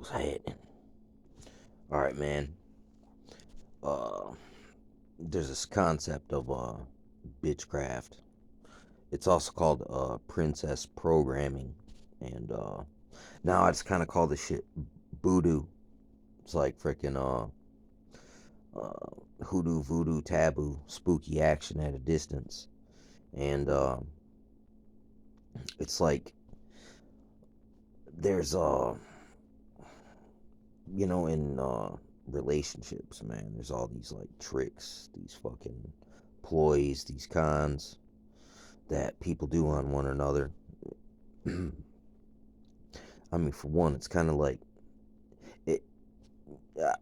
What's happening? All right, man. Uh, there's this concept of bitchcraft. It's also called princess programming, and now I just kind of call this shit boodoo. It's like freaking hoodoo, voodoo, taboo, spooky action at a distance, and it's like there's in relationships, man, there's all these like tricks, these fucking ploys, these cons that people do on one another. I mean, for one, it's kind of like it.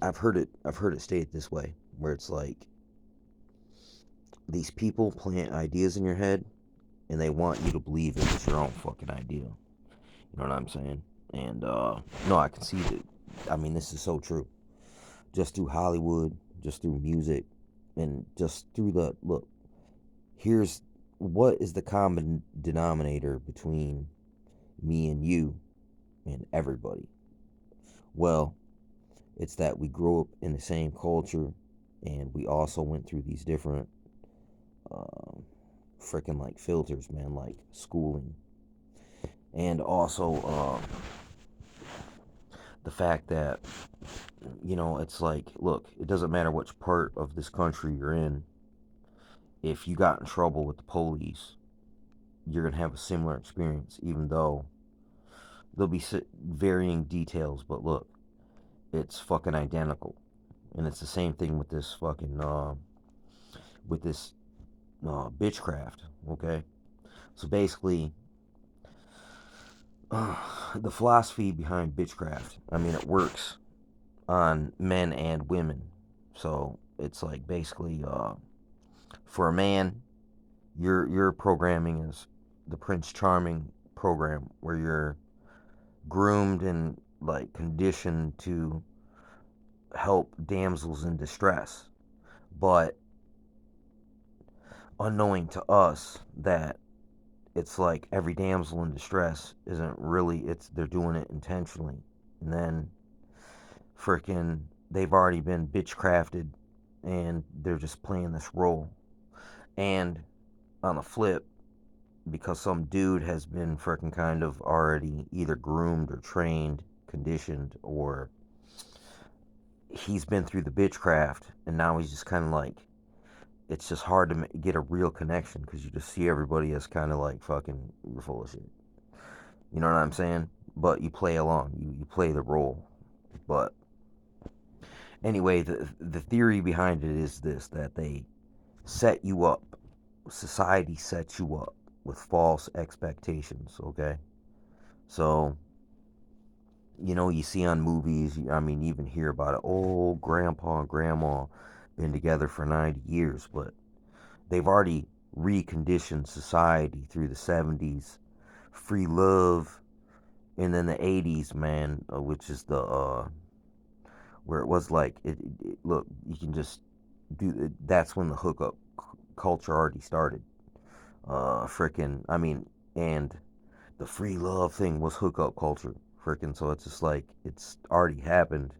I've heard it stated this way, where it's like these people plant ideas in your head, and they want you to believe it was your own fucking idea. You know what I'm saying? And no, I can see that. I mean, this is so true. Just through Hollywood, just through music, and just through the look. Here's what is the common denominator between me and you and everybody. Well, it's that we grew up in the same culture, and we also went through these different uh, freaking like filters, man, like schooling, and also the fact that it's like, look, it doesn't matter which part of this country you're in. If you got in trouble with the police, you're gonna have a similar experience, even though there'll be varying details. But look, it's fucking identical, and it's the same thing with this fucking with this bitchcraft. Okay, so basically, the philosophy behind bitchcraft, I mean, it works on men and women. So it's like basically, for a man, your programming is the Prince Charming program, where you're groomed and like conditioned to help damsels in distress. But unknowing to us that it's like every damsel in distress isn't really, it's they're doing it intentionally. And then freaking they've already been bitchcrafted, and they're just playing this role. And on the flip, because some dude has been freaking kind of already either groomed or trained, conditioned, or he's been through the bitchcraft, and now he's just kind of like, it's just hard to get a real connection because you just see everybody as kind of like fucking, you're full of shit. You know what I'm saying? But you play along, you play the role. But anyway, the theory behind it is this: that they set you up, society sets you up with false expectations. Okay, so you see on movies, I mean, you even hear about it. Oh, grandpa and grandma been together for 90 years, but they've already reconditioned society through the 70s, free love, and then the 80s, man, which is the where it was like look, you can just do it. That's when the hookup culture already started. Freaking, I mean, and the free love thing was hookup culture. Freaking, so it's just like it's already happened,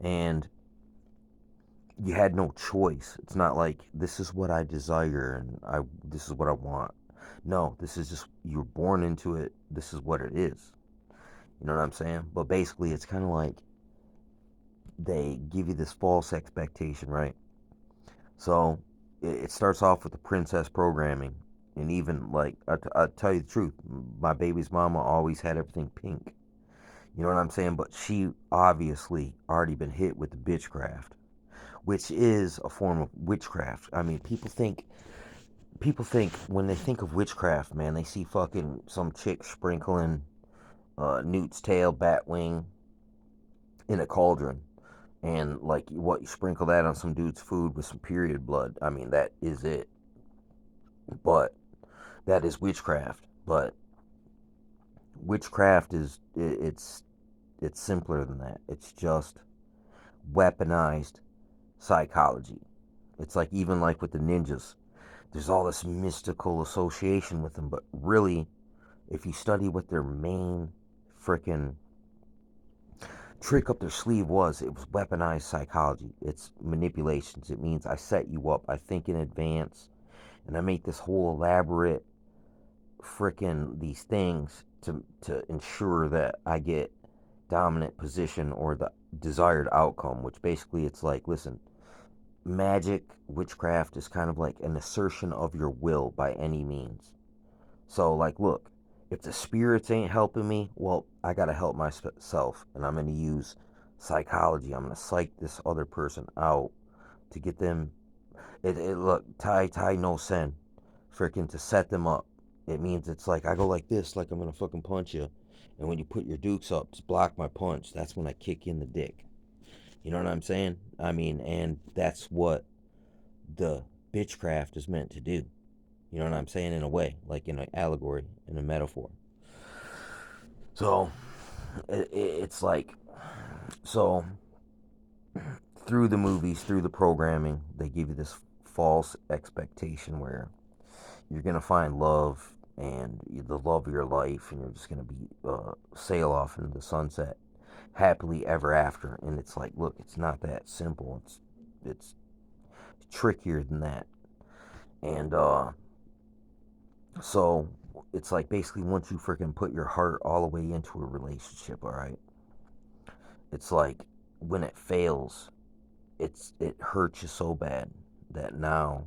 and you had no choice. It's not like this is what I desire and I this is what I want. No, this is just you're born into it. This is what it is. You know what I'm saying? But basically, it's kind of like they give you this false expectation, right? So it starts off with the princess programming, and even like I tell you the truth, my baby's mama always had everything pink. You know what I'm saying? But she obviously already been hit with the bitchcraft, which is a form of witchcraft. I mean, people think when they think of witchcraft, man, they see fucking some chick sprinkling newt's tail, bat wing in a cauldron, and like what you sprinkle that on some dude's food with some period blood. I mean, that is it. But that is witchcraft. But witchcraft is it's simpler than that. It's just weaponized psychology. It's like even like with the ninjas, there's all this mystical association with them, but really, if you study what their main freaking trick up their sleeve was it was weaponized psychology. It's manipulations. It means I set you up. I think in advance, and I make this whole elaborate frickin' these things to ensure that I get dominant position or the desired outcome. Which basically it's like, listen, magic, witchcraft is kind of like an assertion of your will by any means. So, like, look, if the spirits ain't helping me, well, I gotta help myself, and I'm gonna use psychology. I'm gonna psych this other person out to get them. Look, tie no sen, freaking to set them up. It means it's like I go like this, like I'm gonna fucking punch you, and when you put your dukes up to block my punch, that's when I kick you in the dick. You know what I'm saying? I mean, and that's what the bitchcraft is meant to do. You know what I'm saying? In a way, like in an allegory, in a metaphor. So it's like, so through the movies, through the programming, they give you this false expectation where you're gonna find love and the love of your life, and you're just gonna be sail off into the sunset happily ever after. And it's like, look, it's not that simple. It's trickier than that. And so it's like basically once you freaking put your heart all the way into a relationship, all right, it's like when it fails, it hurts you so bad that now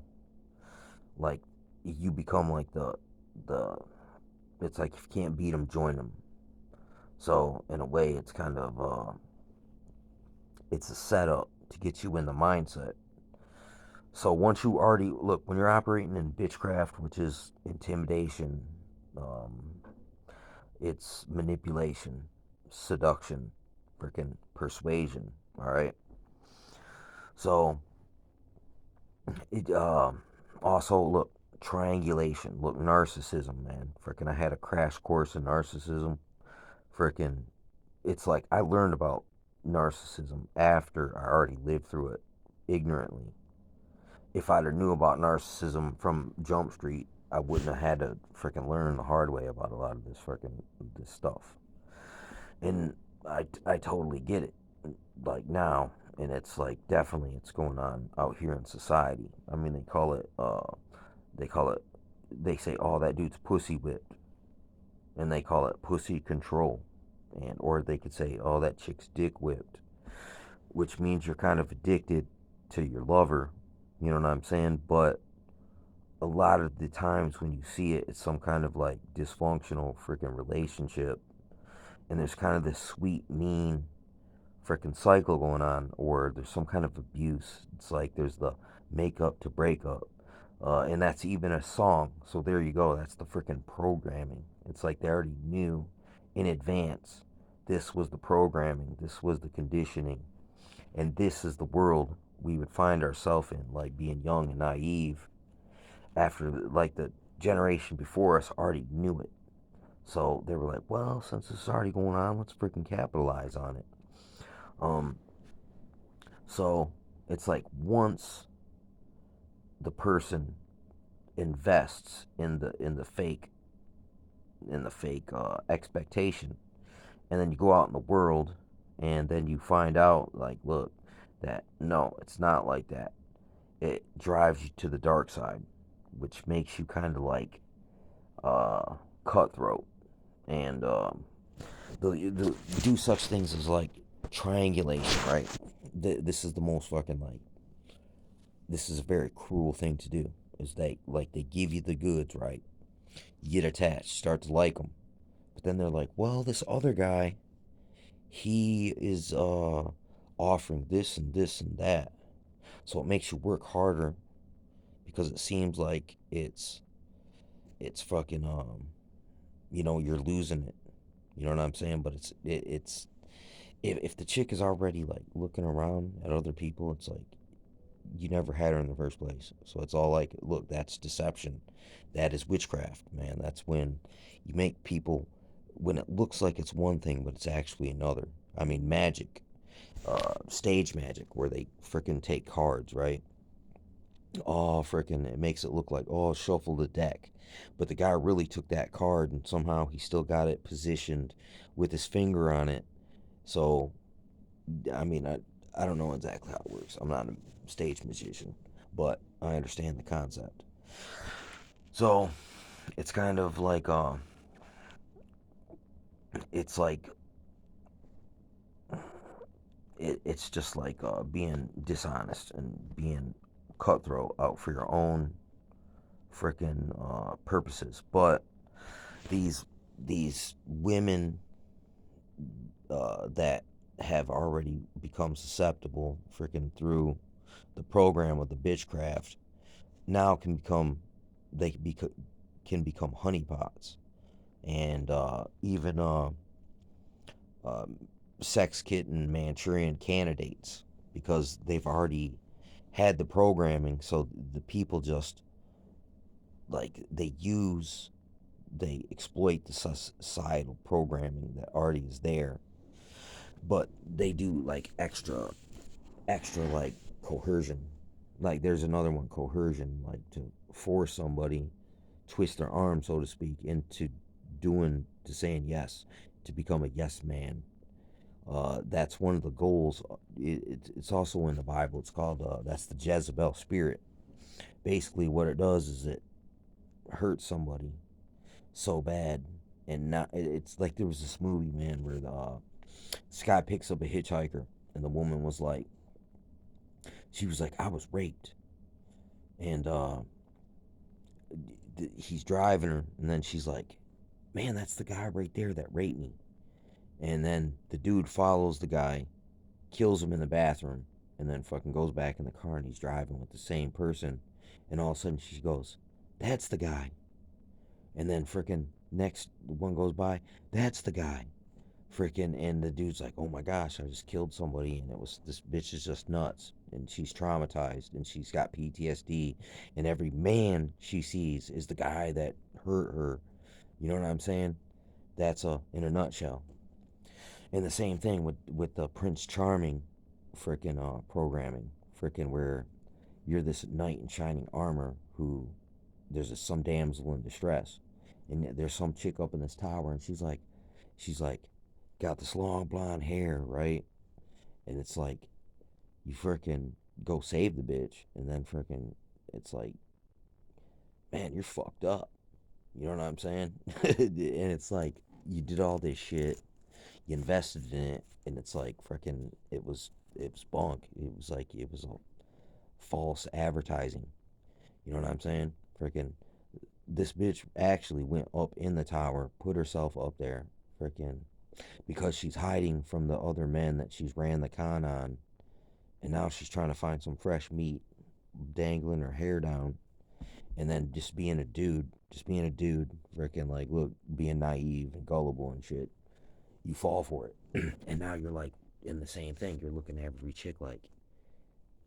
like you become like the it's like if you can't beat them, join them. So in a way, it's kind of it's a setup to get you in the mindset. So once you already look when you're operating in bitchcraft, which is intimidation, um, it's manipulation, seduction, freaking persuasion. All right. So it also look triangulation. Look, narcissism, man. Freaking, I had a crash course in narcissism. Freaking, it's like I learned about narcissism after I already lived through it ignorantly. If I'd have knew about narcissism from Jump Street, I wouldn't have had to freaking learn the hard way about a lot of this stuff. And I totally get it. Like now, and it's like definitely it's going on out here in society. I mean, they call it they say, oh, that dude's pussy whipped, and they call it pussy control. And or they could say, oh, that chick's dick whipped, which means you're kind of addicted to your lover. You know what I'm saying? But a lot of the times when you see it, it's some kind of like dysfunctional freaking relationship, and there's kind of this sweet mean freaking cycle going on, or there's some kind of abuse. It's like there's the make up to break up, and that's even a song. So there you go. That's the freaking programming. It's like they already knew in advance this was the programming, this was the conditioning, and this is the world we would find ourselves in, like being young and naive. After like the generation before us already knew it, so they were like, well, since this is already going on, let's freaking capitalize on it. Um, So it's like once the person invests in the fake expectation, and then you go out in the world, and then you find out like, look, that no, it's not like that. It drives you to the dark side, which makes you kind of like uh, cutthroat, and the do such things as like triangulation, right? This is the most fucking like this is a very cruel thing to do. Is they give you the goods, right? You get attached, start to like them, but then they're like, well, this other guy, he is offering this and this and that, so it makes you work harder because it seems like it's fucking you're losing it. You know what I'm saying? But it's if the chick is already like looking around at other people, it's like you never had her in the first place. So it's all like, look, that's deception. That is witchcraft, man. That's when you make people, when it looks like it's one thing, but it's actually another. I mean, magic, stage magic, where they frickin' take cards, right? Oh, frickin', it makes it look like, oh, shuffle the deck. But the guy really took that card and somehow he still got it positioned with his finger on it. So I mean, I don't know exactly how it works. I'm not a stage magician, but I understand the concept. So it's kind of like it's like it's just like being dishonest and being cutthroat out for your own freaking purposes. But these these women that have already become susceptible freaking through the program of the bitchcraft now they can become honeypots and even um, sex kitten Manchurian candidates because they've already had the programming. So the people just like they exploit the societal programming that already is there, but they do like extra like coercion. Like there's another one, coercion, like to force somebody, twist their arm, so to speak, into to saying yes, to become a yes man. That's one of the goals. It's also in the Bible. It's called that's the Jezebel spirit. Basically, what it does is it hurts somebody so bad, and not. It's like there was this movie, man, where this guy picks up a hitchhiker, and the woman was like, she was like, I was raped, and he's driving her, and then she's like, man, that's the guy right there that raped me. And then the dude follows the guy, kills him in the bathroom, and then fucking goes back in the car and he's driving with the same person. And all of a sudden she goes, that's the guy. And then freaking next one goes by, that's the guy. Freaking, and the dude's like, oh my gosh, I just killed somebody, and it was this bitch is just nuts, and she's traumatized, and she's got PTSD, and every man she sees is the guy that hurt her. You know what I'm saying? That's in a nutshell. And the same thing with the Prince Charming freaking programming, freaking where you're this knight in shining armor who some damsel in distress, and there's some chick up in this tower, and she's like got this long blonde hair, right? And it's like you freaking go save the bitch, and then freaking it's like, man, you're fucked up. You know what I'm saying? And it's like you did all this shit, you invested in it, and it's like freaking it was bunk. It was like it was a false advertising. You know what I'm saying? Freaking this bitch actually went up in the tower, put herself up there, freaking because she's hiding from the other men that she's ran the con on, and now she's trying to find some fresh meat, dangling her hair down, and then just being a dude, freaking like look, being naive and gullible and shit. You fall for it. And now you're like in the same thing. You're looking at every chick like,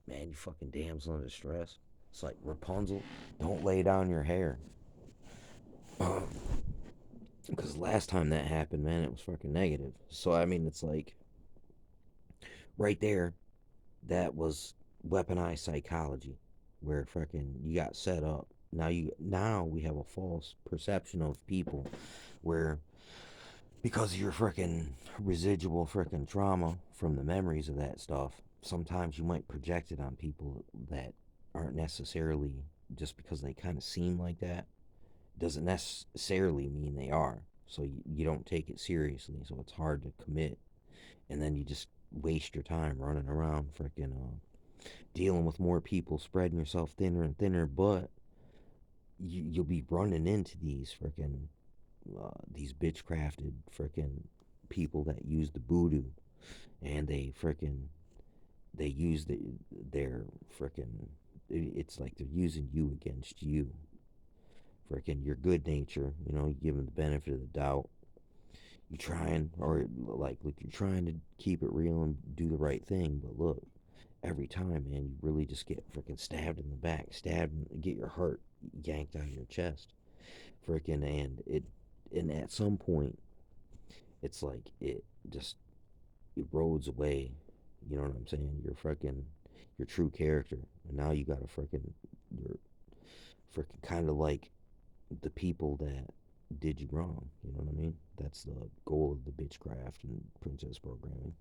man, you fucking damsel in distress. It's like Rapunzel, don't lay down your hair. Because last time that happened, man, it was fucking negative. So I mean, it's like right there, that was weaponized psychology, where fucking you got set up. Now we have a false perception of people, where because of your freaking residual freaking trauma from the memories of that stuff, sometimes you might project it on people that aren't necessarily, just because they kind of seem like that doesn't necessarily mean they are. So you don't take it seriously. So it's hard to commit, and then you just waste your time running around freaking dealing with more people, spreading yourself thinner and thinner. But you'll be running into these bitch crafted freaking people that use the boodoo, and they use their freaking, it's like they're using you against you. Freaking your good nature, you give them the benefit of the doubt. You trying, or like, look, you're trying to keep it real and do the right thing, but look, every time, man, you really just get freaking stabbed in the back, get your heart yanked out of your chest, freaking, and at some point, it's like it just erodes away. You know what I'm saying? Your true character, and now you gotta you're freaking kind of like the people that did you wrong. You know what I mean? That's the goal of the bitchcraft and princess programming.